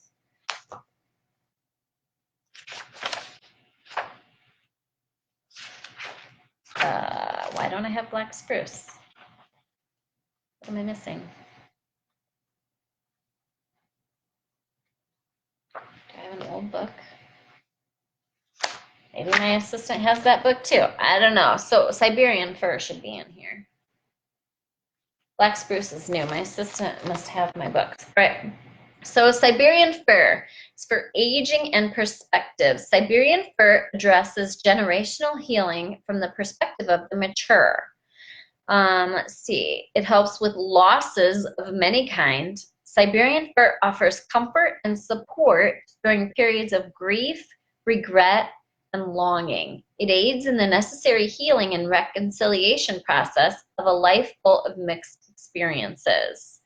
Why don't I have black spruce? What am I missing? Do I have an old book? Maybe my assistant has that book too. I don't know. So Siberian fir should be in here. Black spruce is new. My assistant must have my books. All right. So Siberian fir is for aging and perspective. Siberian fir addresses generational healing from the perspective of the mature. Let's see. It helps with losses of many kinds. Siberian fir offers comfort and support during periods of grief, regret, and longing. It aids in the necessary healing and reconciliation process of a life full of mixed experiences.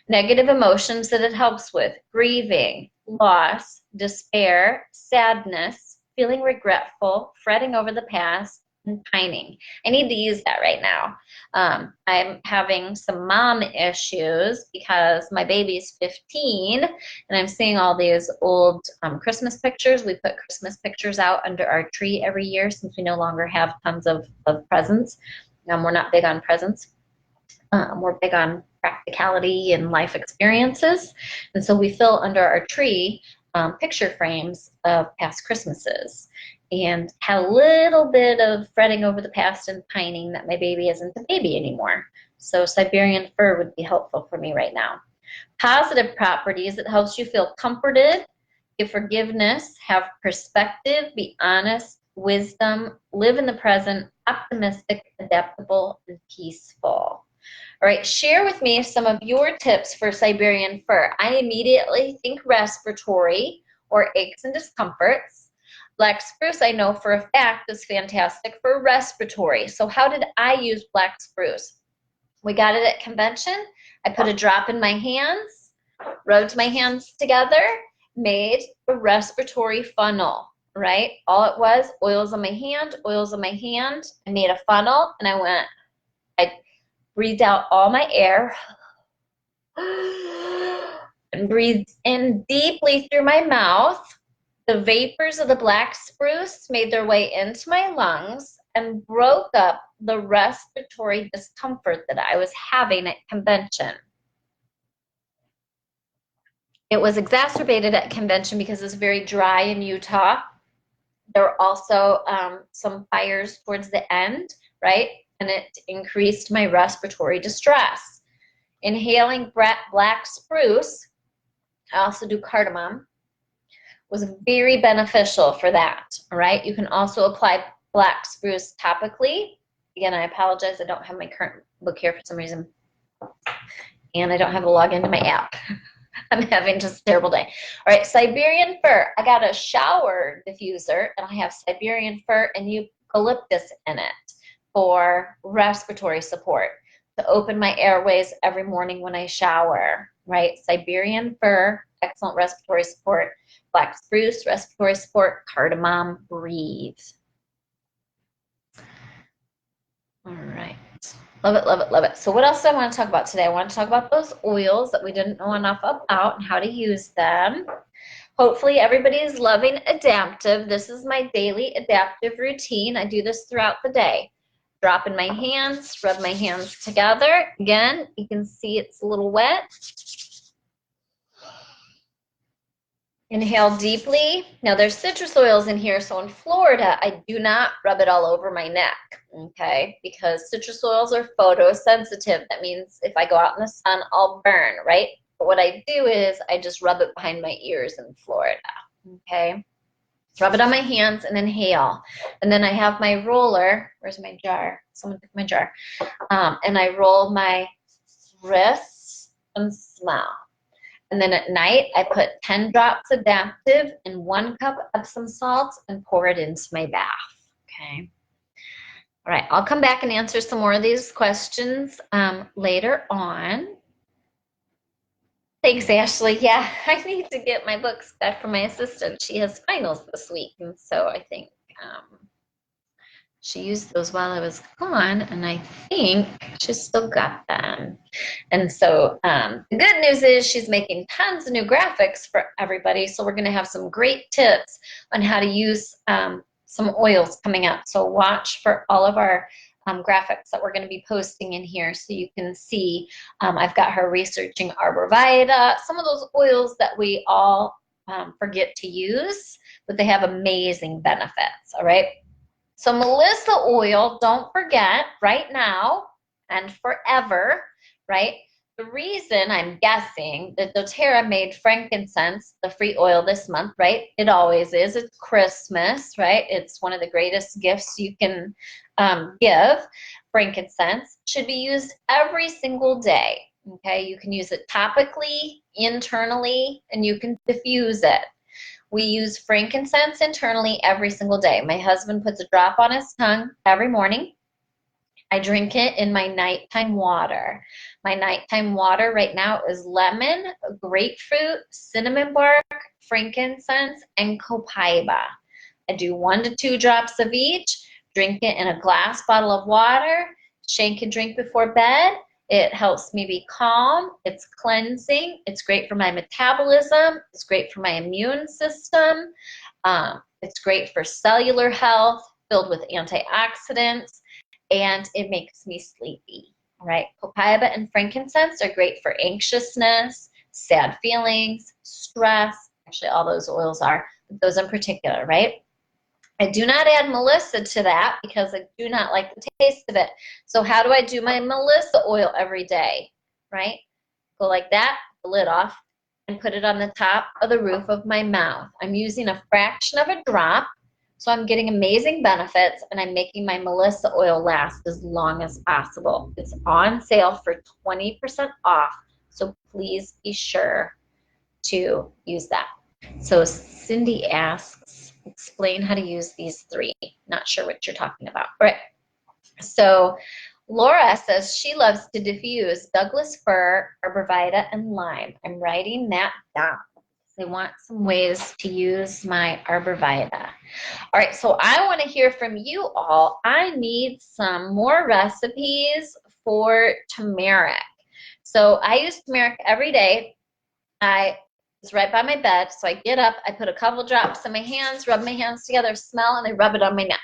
Negative emotions that it helps with: grieving, loss, despair, sadness, feeling regretful, fretting over the past, and pining. I need to use that right now. I'm having some mom issues because my baby's 15 and I'm seeing all these old Christmas pictures. We put Christmas pictures out under our tree every year since we no longer have tons of presents. We're not big on presents. We're big on practicality and life experiences. And so we fill under our tree picture frames of past Christmases and had a little bit of fretting over the past and pining that my baby isn't a baby anymore. So Siberian fir would be helpful for me right now. Positive properties, it helps you feel comforted, give forgiveness, have perspective, be honest, wisdom, live in the present, optimistic, adaptable, and peaceful. All right, share with me some of your tips for Siberian fir. I immediately think respiratory or aches and discomforts. Black spruce, I know for a fact, is fantastic for respiratory. So how did I use black spruce? We got it at convention. I put a drop in my hands, rubbed my hands together, made a respiratory funnel, right? All it was, oils on my hand, oils on my hand. I made a funnel and I breathed out all my air and breathed in deeply through my mouth. The vapors of the black spruce made their way into my lungs and broke up the respiratory discomfort that I was having at convention. It was exacerbated at convention because it's very dry in Utah. There were also some fires towards the end, right? And it increased my respiratory distress. Inhaling black spruce, I also do cardamom, was very beneficial for that, all right? You can also apply black spruce topically. Again, I apologize, I don't have my current book here for some reason. And I don't have a login to my app. I'm having just a terrible day. All right, Siberian fir. I got a shower diffuser, and I have Siberian fir and eucalyptus in it for respiratory support, to open my airways every morning when I shower, right? Siberian fir, excellent respiratory support. Black spruce, respiratory support. Cardamom, breathe. All right. Love it, love it, love it. So what else do I want to talk about today? I want to talk about those oils that we didn't know enough about and how to use them. Hopefully everybody is loving adaptive. This is my daily adaptive routine. I do this throughout the day. Drop in my hands, rub my hands together. Again, you can see it's a little wet. Inhale deeply. Now there's citrus oils in here, so in Florida, I do not rub it all over my neck, okay? Because citrus oils are photosensitive. That means if I go out in the sun, I'll burn, right? But what I do is I just rub it behind my ears in Florida, okay? Rub it on my hands and inhale. And then I have my roller. Where's my jar? Someone took my jar. And I roll my wrists and smell. And then at night, I put 10 drops adaptive in 1 cup Epsom salts and pour it into my bath, okay? All right, I'll come back and answer some more of these questions later on. Thanks, Ashley. Yeah, I need to get my books back from my assistant. She has finals this week, and so I think she used those while I was gone, and I think she's still got them. And so the good news is she's making tons of new graphics for everybody, so we're going to have some great tips on how to use some oils coming up. So watch for all of our graphics that we're going to be posting in here so you can see. I've got her researching arbor vitae, some of those oils that we all forget to use, but they have amazing benefits, all right? So Melissa oil, don't forget, right now and forever, right? The reason I'm guessing that doTERRA made frankincense the free oil this month, right? It always is. It's Christmas, right? It's one of the greatest gifts you can give. Frankincense should be used every single day, okay? You can use it topically, internally, and you can diffuse it. We use frankincense internally every single day. My husband puts a drop on his tongue every morning. I drink it in my nighttime water. My nighttime water right now is lemon, grapefruit, cinnamon bark, frankincense, and copaiba. I do 1 to 2 drops of each, drink it in a glass bottle of water, shake and drink before bed. It helps me be calm. It's cleansing. It's great for my metabolism. It's great for my immune system. It's great for cellular health, filled with antioxidants, and it makes me sleepy, All right, copaiba and frankincense are great for anxiousness, sad feelings, stress. Actually, all those oils are, but those in particular, right? I do not add Melissa to that because I do not like the taste of it. So how do I do my Melissa oil every day, right? Go like that, the lid off, and put it on the top of the roof of my mouth. I'm using a fraction of a drop, so I'm getting amazing benefits, and I'm making my Melissa oil last as long as possible. It's on sale for 20% off, so please be sure to use that. So Cindy asks, explain how to use these three. Not sure what you're talking about. All right. So Laura says she loves to diffuse Douglas fir, arborvitae, and lime. I'm writing that down. They want some ways to use my arborvitae. All right, so I want to hear from you all. I need some more recipes for turmeric. So I use turmeric every day. It's right by my bed, so I get up, I put a couple drops in my hands, rub my hands together, smell, and I rub it on my neck.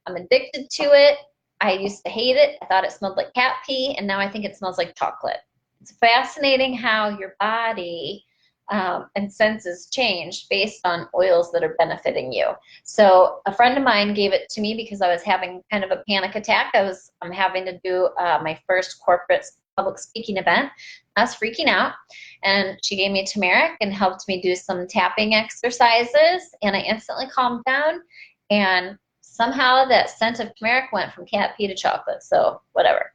I'm addicted to it. I used to hate it. I thought it smelled like cat pee, and now I think it smells like chocolate. It's fascinating how your body and senses change based on oils that are benefiting you. So a friend of mine gave it to me because I was having kind of a panic attack. I'm having to do my first corporate public speaking event. I was freaking out, and she gave me turmeric and helped me do some tapping exercises, and I instantly calmed down, and somehow that scent of turmeric went from cat pee to chocolate, so whatever.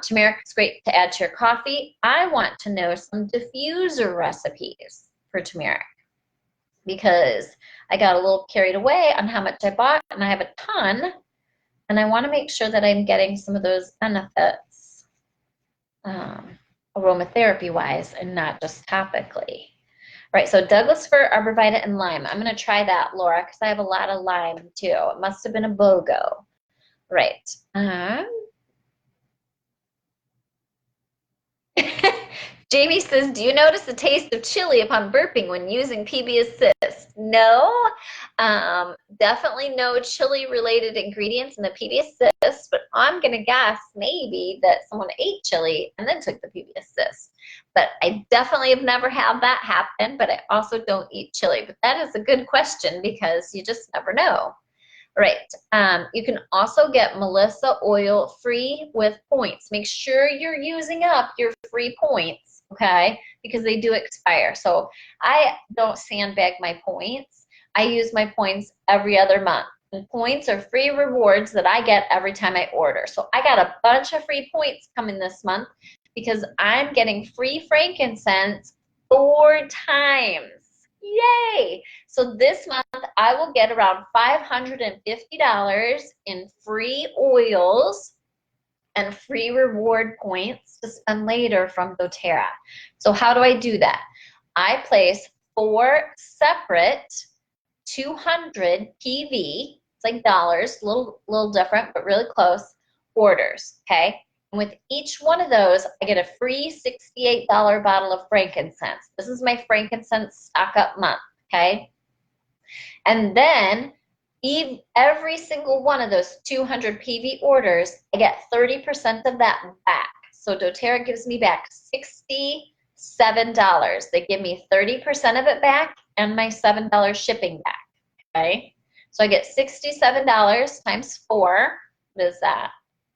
Turmeric is great to add to your coffee. I want to know some diffuser recipes for turmeric because I got a little carried away on how much I bought, and I have a ton, and I want to make sure that I'm getting some of those benefits aromatherapy-wise and not just topically. Right, so Douglas fir, arborvitae, and lime. I'm going to try that, Laura, because I have a lot of lime, too. It must have been a BOGO. Right. Jamie says, do you notice the taste of chili upon burping when using PB Assist? No, definitely no chili-related ingredients in the PB Assist, but I'm going to guess maybe that someone ate chili and then took the PB Assist. But I definitely have never had that happen, but I also don't eat chili. But that is a good question because you just never know. Right. You can also get Melissa oil free with points. Make sure you're using up your free points, okay? Because they do expire. So I don't sandbag my points. I use my points every other month. And points are free rewards that I get every time I order. So I got a bunch of free points coming this month because I'm getting free frankincense 4 times. Yay! So this month I will get around $550 in free oils and free reward points to spend later from doTERRA. So how do I do that? I place 4 separate 200 PV, it's like dollars, a little different, but really close, orders, okay? And with each one of those, I get a free $68 bottle of frankincense. This is my frankincense stock up month, okay? And then every single one of those 200 PV orders, I get 30% of that back. So doTERRA gives me back $67. They give me 30% of it back and my $7 shipping back, okay? So I get $67 times 4. What is that?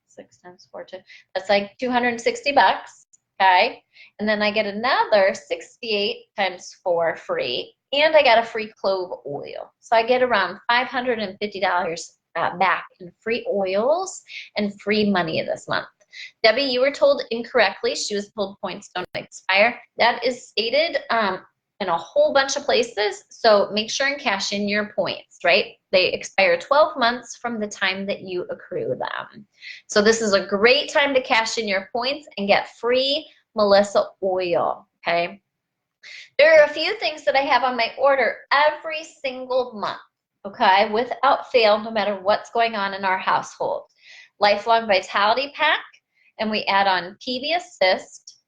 6 times 4, 2. That's like 260 bucks, okay? And then I get another 68 times 4 free, and I got a free clove oil. So I get around $550 back in free oils and free money this month. Debbie, you were told incorrectly. She was told points don't expire. That is stated in a whole bunch of places, so make sure and cash in your points, right? They expire 12 months from the time that you accrue them. So this is a great time to cash in your points and get free Melissa oil, okay? There are a few things that I have on my order every single month, okay, without fail, no matter what's going on in our household. Lifelong Vitality Pack, and we add on PB Assist,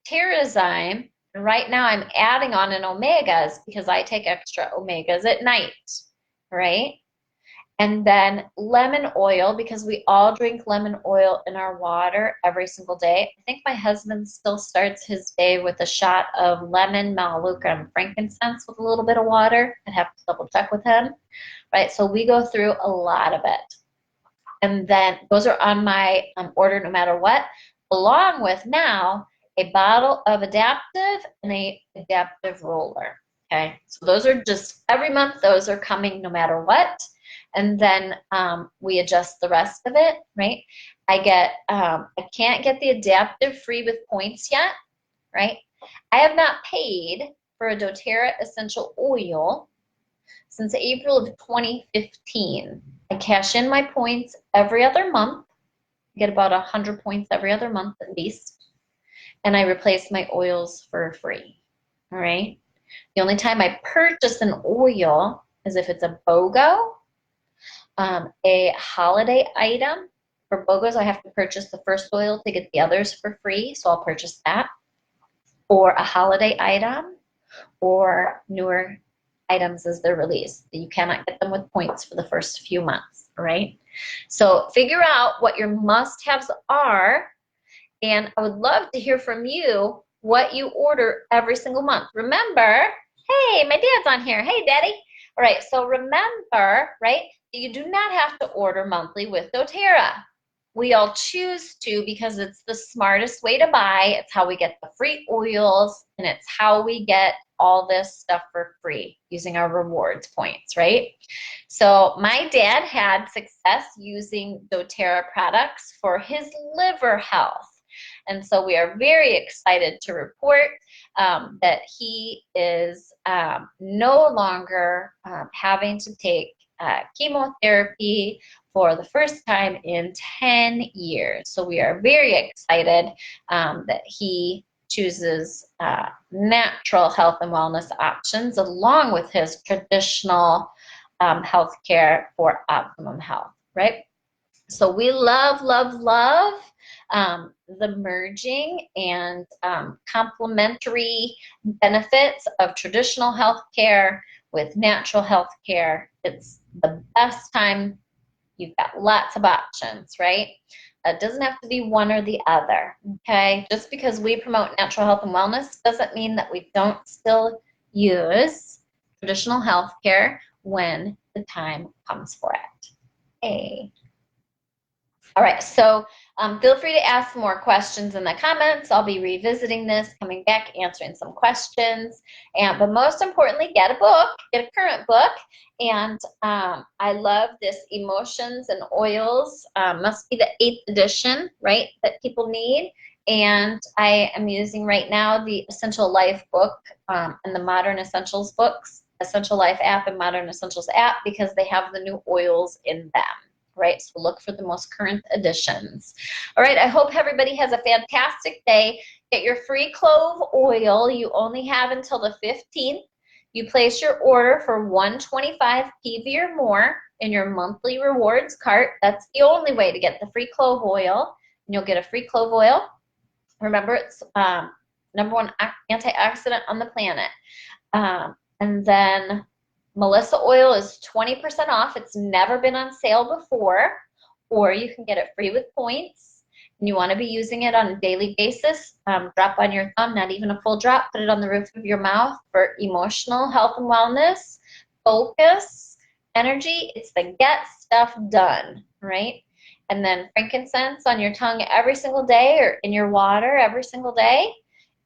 Terrazyme, and right now I'm adding on an omegas because I take extra omegas at night, right? And then lemon oil, because we all drink lemon oil in our water every single day. I think my husband still starts his day with a shot of lemon, melaleuca, and frankincense with a little bit of water. I'd have to double check with him, right? So we go through a lot of it. And then those are on my order no matter what, along with now a bottle of adaptive and a adaptive roller, okay? So those are just, every month those are coming no matter what. And then we adjust the rest of it, right? I can't get the adaptive free with points yet, right? I have not paid for a doTERRA essential oil since April of 2015. I cash in my points every other month, get about 100 points every other month at least, and I replace my oils for free, all right? The only time I purchase an oil is if it's a BOGO, a holiday item. For BOGOs, I have to purchase the first oil to get the others for free, so I'll purchase that. Or a holiday item, or newer items as they're released. You cannot get them with points for the first few months, all right? So figure out what your must-haves are, and I would love to hear from you what you order every single month. Remember, hey, my dad's on here. Hey, Daddy. All right, so remember, right, you do not have to order monthly with doTERRA. We all choose to because it's the smartest way to buy. It's how we get the free oils, and it's how we get all this stuff for free using our rewards points, right? So my dad had success using doTERRA products for his liver health. And so we are very excited to report that he is no longer having to take chemotherapy for the first time in 10 years. So we are very excited that he chooses natural health and wellness options along with his traditional health care for optimum health, right? So we love, love, love the merging and complementary benefits of traditional health care with natural health care. It's the best time. You've got lots of options, right? It doesn't have to be one or the other, okay? Just because we promote natural health and wellness doesn't mean that we don't still use traditional health care when the time comes for it. Okay. All right, so feel free to ask more questions in the comments. I'll be revisiting this, coming back, answering some questions. But most importantly, get a book, get a current book. And I love this Emotions and Oils, must be the 8th edition, right, that people need. And I am using right now the Essential Life book and the Modern Essentials books, Essential Life app and Modern Essentials app, because they have the new oils in them. Right, so look for the most current editions. All right, I hope everybody has a fantastic day. Get your free clove oil. You only have until the 15th. You place your order for 125 PV or more in your monthly rewards cart. That's the only way to get the free clove oil. And you'll get a free clove oil. Remember, it's #1 antioxidant on the planet. And then Melissa oil is 20% off. It's never been on sale before, or you can get it free with points. And you want to be using it on a daily basis. Drop on your thumb, not even a full drop. Put it on the roof of your mouth for emotional health and wellness, focus, energy. It's the get stuff done, right? And then frankincense on your tongue every single day or in your water every single day.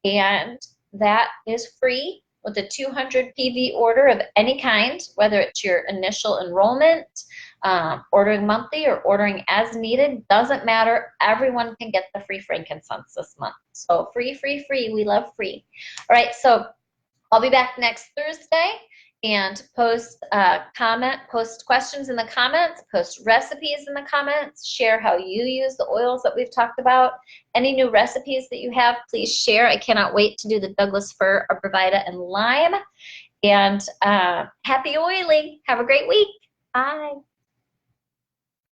And that is free with a 200 PV order of any kind, whether it's your initial enrollment, ordering monthly or ordering as needed, doesn't matter. Everyone can get the free frankincense this month. So free, free, free. We love free. All right, so I'll be back next Thursday and post questions in the comments, post recipes in the comments, share how you use the oils that we've talked about. Any new recipes that you have, please share. I cannot wait to do the Douglas fir, arborvitae, and lime. And happy oiling. Have a great week. Bye.